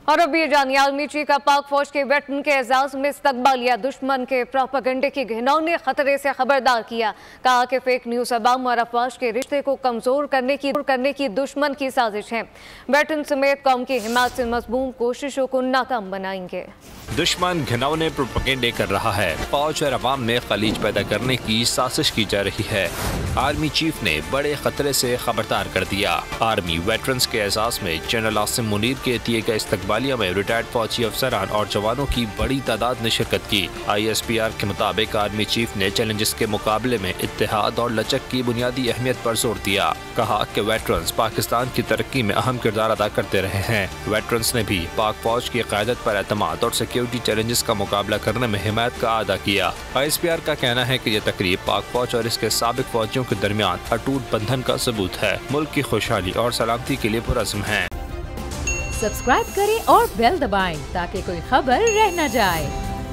और अब ये जानिए आर्मी चीफ का पाक फौज के वेटरन के एजाज में इस्तकबालिया, दुश्मन के प्रोपेगेंडे की घिनौने खतरे से खबरदार किया। कहा कि फेक न्यूज अवाम और अफवाज के रिश्ते को कमजोर करने की दुश्मन की साजिश है। वेटरन समेत कौम की हिमायत से मजमूम कोशिशों को नाकाम बनाएंगे। दुश्मन घिनौने प्रोपेगेंडे कर रहा है, फौज और अवाम में खलीज पैदा करने की साजिश की जा रही है। आर्मी चीफ ने बड़े खतरे से खबरदार कर दिया। आर्मी वेटरन्स के एजाज में जनरल आसिम मुनीर के दिए गए इस्तकबालिया में रिटायर्ड फौजी अफसरान और जवानों की बड़ी तादाद ने शिरकत की। ISPR के मुताबिक आर्मी चीफ ने चैलेंजेस के मुकाबले में इत्तेहाद और लचक की बुनियादी अहमियत पर जोर दिया। कहा कि वेटरन्स पाकिस्तान की तरक्की में अहम किरदार अदा करते रहे हैं। वेटरन्स ने भी पाक फौज की क़यादत पर एतमाद और सिक्योरिटी चैलेंजेस का मुकाबला करने में हिमायत का अदा किया। ISPR का कहना है कि यह तकरीब पाक फौज और इसके साबिक फौजियों के दरमियान अटूट बंधन का सबूत है। मुल्क की खुशहाली और सलामती के लिए पुरज़्म है। सब्सक्राइब करें और बेल दबाएं ताकि कोई खबर रह न जाए।